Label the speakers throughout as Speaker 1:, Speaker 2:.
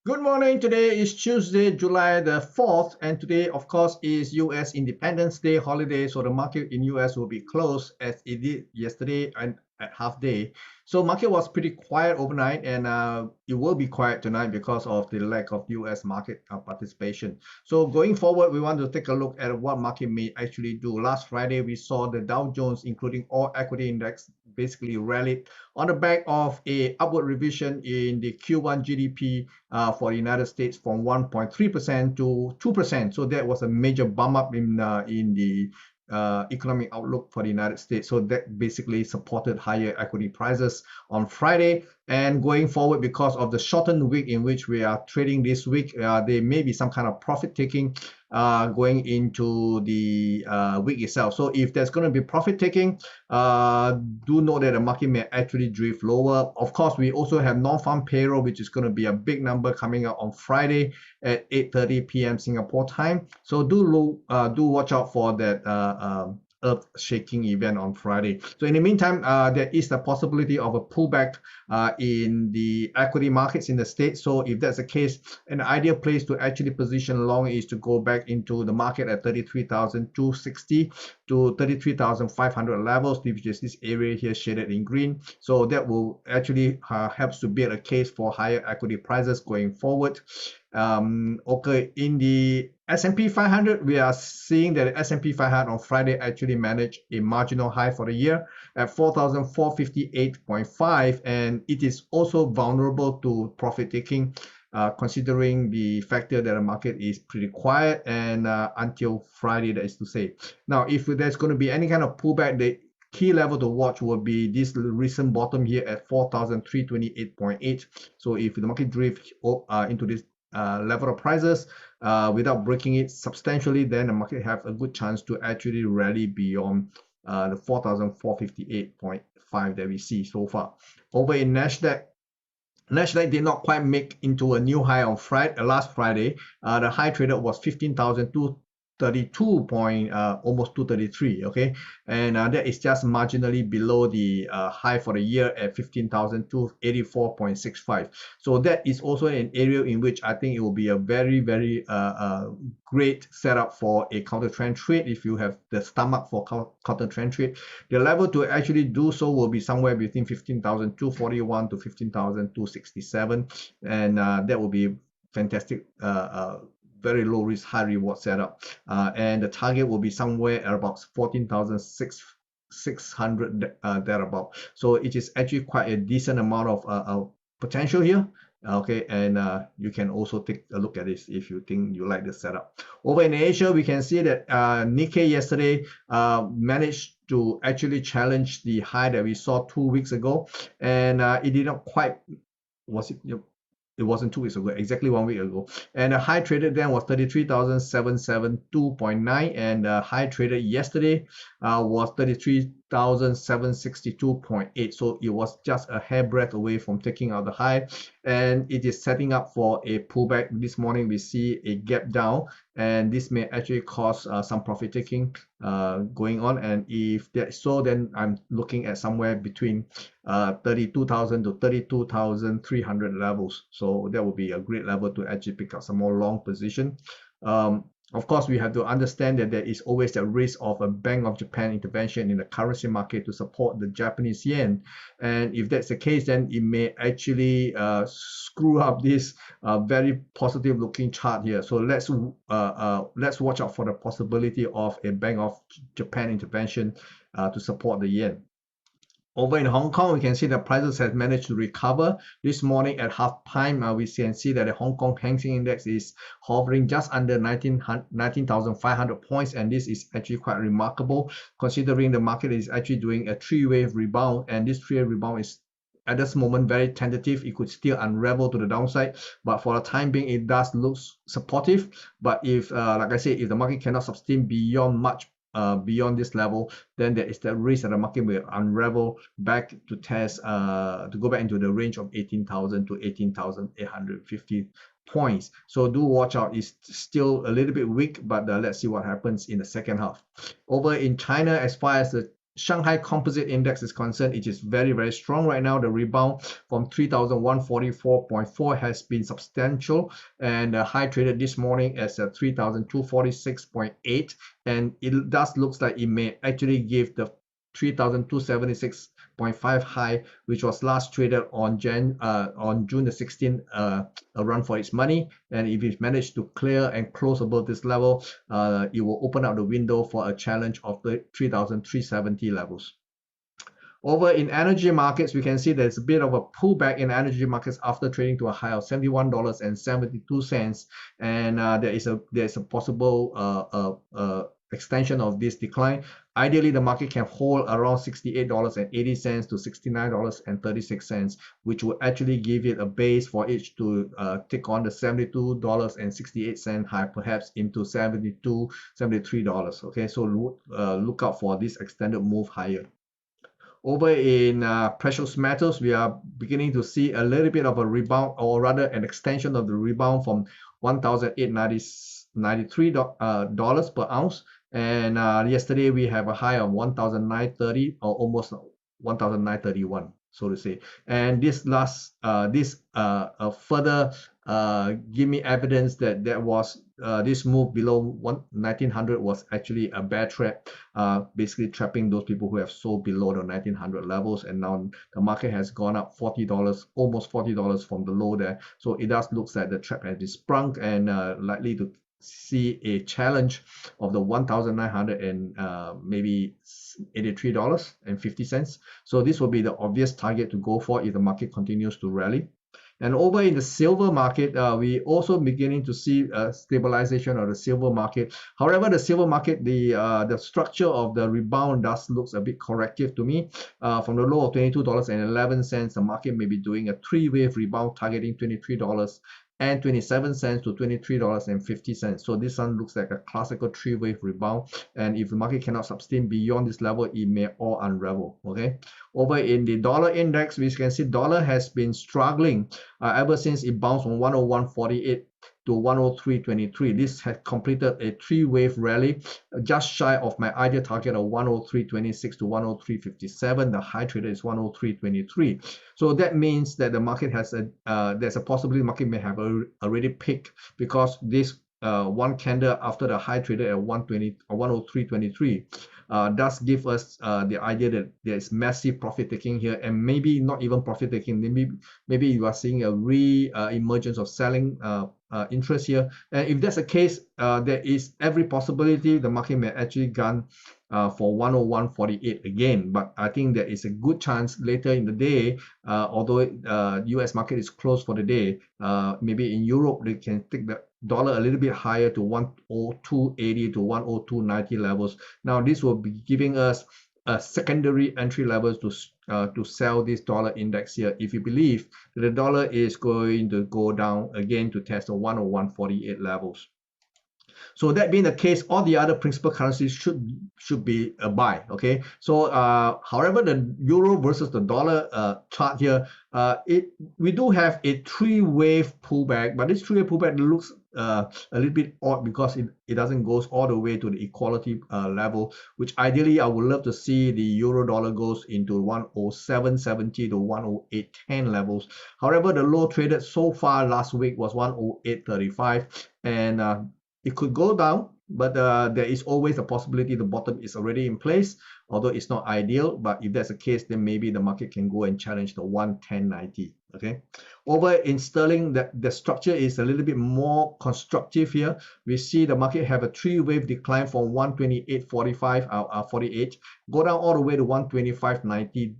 Speaker 1: Good morning. Today is Tuesday, July the 4th, and today, of course, is US Independence Day holiday. So the market in US will be closed as it did yesterday and at half day. So market was pretty quiet overnight, and it will be quiet tonight because of the lack of US market participation. So going forward, we want to take a look at what market may actually do. Last Friday, we saw the Dow Jones, including all equity index, basically rallied on the back of a upward revision in the Q1 GDP for the United States from 1.3% to 2%. So that was a major bump up in the economic outlook for the United States. So that basically supported higher equity prices on Friday. And going forward, because of the shortened week in which we are trading this week, there may be some kind of profit taking going into the week itself. So if there's going to be profit taking, do know that the market may actually drift lower. Of course, we also have non-farm payroll, which is going to be a big number coming out on Friday at 8:30 p.m. Singapore time. So do watch out for that earth shaking event on Friday. So in the meantime, there is the possibility of a pullback in the equity markets in the States. So if that's the case, an ideal place to actually position long is to go back into the market at 33,260 to 33,500 levels, which is this area here shaded in green. So that will actually helps to build a case for higher equity prices going forward. Okay, in the S&P 500, we are seeing that the S&P 500 on Friday actually managed a marginal high for the year at 4,458.5, and it is also vulnerable to profit taking, considering the factor that the market is pretty quiet and until Friday, that is to say. Now, if there's going to be any kind of pullback, the key level to watch will be this recent bottom here at 4,328.8. So if the market drifts into this level of prices without breaking it substantially, then the market have a good chance to actually rally beyond the 4,458.5 that we see so far. Over in Nasdaq did not quite make into a new high on last Friday. The high traded was 15,232 almost 233. Okay, and that is just marginally below the high for the year at 15,284.65. So that is also an area in which I think it will be a very great setup for a counter trend trade. If you have the stomach for counter trend trade, the level to actually do so will be somewhere between 15,241 to 15,267, and that will be fantastic, very low risk, high reward setup. And the target will be somewhere at about 14,600 thereabout. So it is actually quite a decent amount of potential here. Okay, and you can also take a look at this if you think you like the setup. Over in Asia, we can see that Nikkei yesterday managed to actually challenge the high that we saw 2 weeks ago, and it did not quite, it wasn't 2 weeks ago, exactly 1 week ago. And the high traded then was 33,772.9, and the high traded yesterday was 33,762.8. So it was just a hairbreadth away from taking out the high, and it is setting up for a pullback. This morning we see a gap down, and this may actually cause some profit taking going on. And if that's so, then I'm looking at somewhere between 32,000 to 32,300 levels. So that would be a great level to actually pick up some more long position. Of course, we have to understand that there is always the risk of a Bank of Japan intervention in the currency market to support the Japanese yen. And if that's the case, then it may actually screw up this very positive looking chart here. So let's watch out for the possibility of a Bank of Japan intervention to support the yen. Over in Hong Kong, we can see the prices have managed to recover. This morning at half time, we can see that the Hong Kong Hang Seng Index is hovering just under 19,500 points, and this is actually quite remarkable considering the market is actually doing a three-wave rebound, and this three-wave rebound is at this moment very tentative. It could still unravel to the downside, but for the time being, it does look supportive. But if, like I said, if the market cannot sustain beyond this level, then there is the risk that the market will unravel back to test to go back into the range of 18,000 to 18,850 points. So do watch out. It's still a little bit weak, but let's see what happens in the second half. Over in China, as far as the Shanghai Composite Index is concerned, it is very, very strong right now. The rebound from 3,144.4 has been substantial, and the high traded this morning as 3,246.8, and it does looks like it may actually give the 3,276.5 high, which was last traded on June the 16th, a run for its money. And if it managed to clear and close above this level, it will open up the window for a challenge of the 3,370 levels. Over in energy markets, we can see there's a bit of a pullback in energy markets after trading to a high of $71.72, and there's a possible extension of this decline. Ideally, the market can hold around $68.80 to $69.36, which will actually give it a base for it to take on the $72.68 high, perhaps into $72, $73. Okay, so look out for this extended move higher. Over in precious metals, we are beginning to see a little bit of a rebound, or rather an extension of the rebound from $1,893 per ounce. And yesterday we have a high of 1,930, or almost 1,931, so to say. And this further give me evidence that there was this move below 1900 was actually a bear trap, basically trapping those people who have sold below the 1900 levels, and now the market has gone up $40, almost $40 from the low there. So it does look like the trap has been sprung, and likely to see a challenge of the 1,900 and maybe $83.50. So this will be the obvious target to go for if the market continues to rally. And over in the silver market, we also beginning to see stabilization of the silver market. However, the silver market, the structure of the rebound does looks a bit corrective to me. From the low of $22.11, the market may be doing a three-wave rebound targeting $23.27 to $23.50. So this one looks like a classical three-wave rebound, and if the market cannot sustain beyond this level, it may all unravel. Okay, over in the dollar index, we can see dollar has been struggling ever since it bounced from 101.48 to 103.23. This has completed a three-wave rally, just shy of my ideal target of 103.26 to 103.57. The high traded is 103.23. So that means that the market has there's a possibility the market may have already peaked, because this one candle after the high traded at 103.23 does give us the idea that there is massive profit taking here, and maybe not even profit taking. Maybe you are seeing a emergence of selling interest here, and if that's the case, there is every possibility the market may actually gun for 101.48 again. But I think there is a good chance later in the day, although US market is closed for the day, maybe in Europe they can take the dollar a little bit higher to 102.80 to 102.90 levels. Now this will be giving us a secondary entry levels to sell this dollar index here, if you believe that the dollar is going to go down again to test the 101.48 levels. So that being the case, all the other principal currencies should be a buy. Okay, so however, the euro versus the dollar chart here, we do have a three-wave pullback, but this three-wave pullback looks a little bit odd because it doesn't go all the way to the equality level, which ideally I would love to see the euro dollar goes into 107.70 to 108.10 levels. However, the low traded so far last week was 108.35, and it could go down, but there is always a possibility the bottom is already in place, although it's not ideal. But if that's the case, then maybe the market can go and challenge the 110.90. Okay, over in sterling, the structure is a little bit more constructive here. We see the market have a three-wave decline from 128.45 48, go down all the way to 125.90,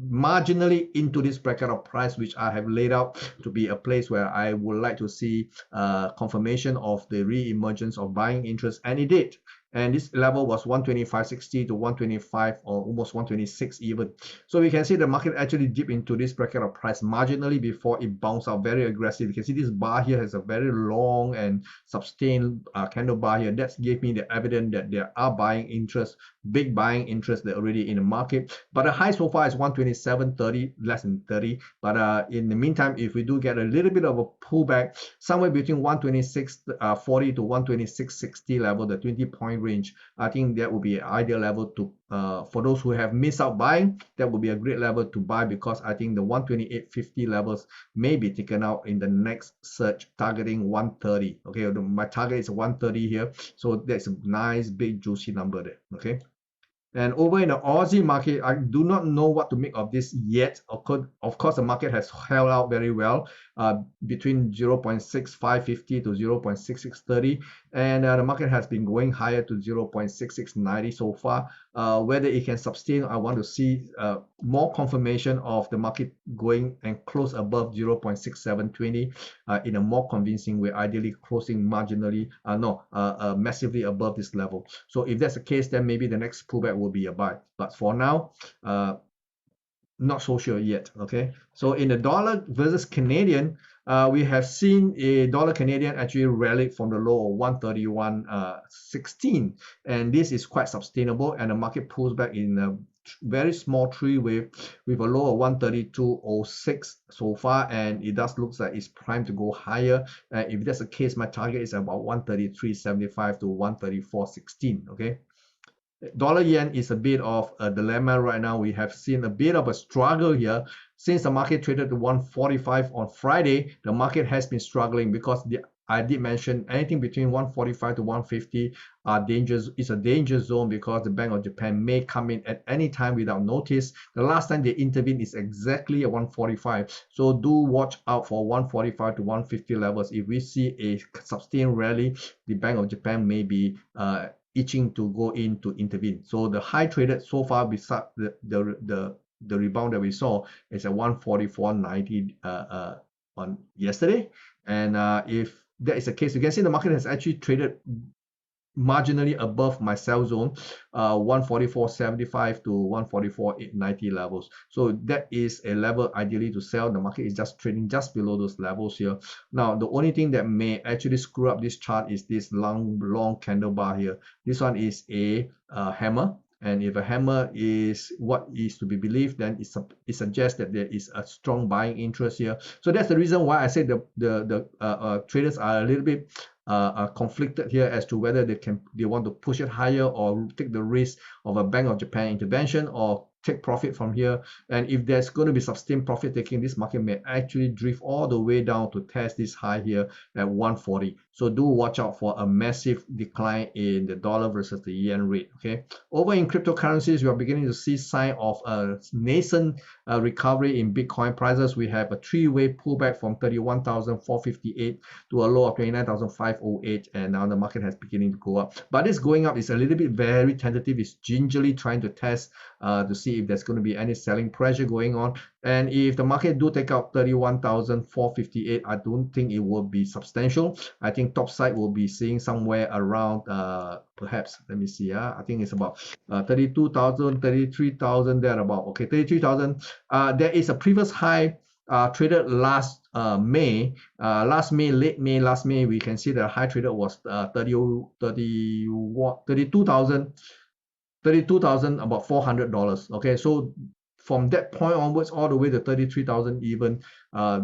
Speaker 1: marginally into this bracket of price, which I have laid out to be a place where I would like to see confirmation of the re-emergence of buying interest, and it did. And this level was 125.60 to 125, or almost 126 even. So we can see the market actually dipped into this bracket of price marginally before it bounced out very aggressive. You can see this bar here has a very long and sustained candle bar here. That gave me the evidence that there are buying interest, big buying interest that already in the market. But the high so far is 127.30, less than 30. But in the meantime, if we do get a little bit of a pullback, somewhere between 126.40 to 126.60 level, the 20-point range. I think that would be an ideal level to for those who have missed out buying, that would be a great level to buy, because I think the 128.50 levels may be taken out in the next surge, targeting 130. Okay, my target is 130 here, so that's a nice big juicy number there. Okay. And over in the Aussie market, I do not know what to make of this yet. Of course, the market has held out very well between 0.6550 to 0.6630, and the market has been going higher to 0.6690 so far. Whether it can sustain, I want to see more confirmation of the market going and close above 0.6720 in a more convincing way, ideally closing marginally, massively above this level. So if that's the case, then maybe the next pullback will be a buy. But for now, not so sure yet. Okay, so in the dollar versus Canadian, we have seen a dollar Canadian actually rallied from the low of 131.16, and this is quite sustainable, and the market pulls back in a very small three-wave with a low of 132.06 so far, and it does look like it's primed to go higher. If that's the case, my target is about 133.75 to 134.16. Okay. Dollar yen is a bit of a dilemma right now. We have seen a bit of a struggle here since the market traded to 145 on Friday. The market has been struggling because I did mention anything between 145 to 150 is a danger zone, because the Bank of Japan may come in at any time without notice. The last time they intervened is exactly at 145, so do watch out for 145 to 150 levels. If we see a sustained rally, the Bank of Japan may be itching to go in to intervene. So the high traded so far, besides the rebound that we saw, is at 144.90 on yesterday. And if that is the case, you can see the market has actually traded marginally above my sell zone, 144.75 to 144.90 levels. So that is a level ideally to sell. The market is just trading just below those levels here. Now, the only thing that may actually screw up this chart is this long candle bar here. This one is a hammer. And if a hammer is what is to be believed, then it suggests that there is a strong buying interest here. So that's the reason why I say the traders are a little bit conflicted here as to whether they want to push it higher or take the risk of a Bank of Japan intervention or take profit from here. And if there's going to be sustained profit taking, this market may actually drift all the way down to test this high here at 140. So do watch out for a massive decline in the dollar versus the yen rate. Okay, over in cryptocurrencies, we are beginning to see sign of a nascent recovery in Bitcoin prices. We have a three-way pullback from 31,458 to a low of 29,508, and now the market has beginning to go up. But this going up is a little bit very tentative. It's gingerly trying to test to see if there's going to be any selling pressure going on. And if the market do take out 31,458, I don't think it will be substantial. I think top side will be seeing somewhere around perhaps, let me see, I think it's about 32,000, 33,000 there about. Okay, 33,000. There is a previous high traded last May, late May, we can see the high traded was 32,000, about $400. Okay, so from that point onwards all the way to 33,000 even,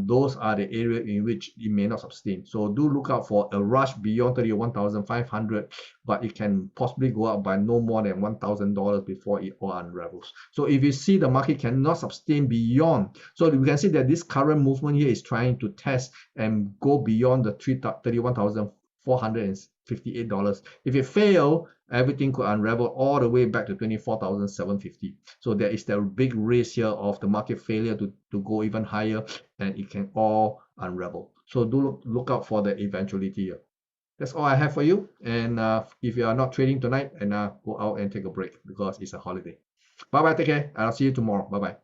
Speaker 1: those are the areas in which it may not sustain. So do look out for a rush beyond 31,500, but it can possibly go up by no more than $1,000 before it all unravels. So if you see the market cannot sustain beyond, so we can see that this current movement here is trying to test and go beyond the $31,458. If it fails, everything could unravel all the way back to 24,750. So there is the big risk here of the market failure to go even higher, and it can all unravel. So do look out for the eventuality here. That's all I have for you. And if you are not trading tonight, and go out and take a break because it's a holiday. Bye bye, take care, and I'll see you tomorrow. Bye bye.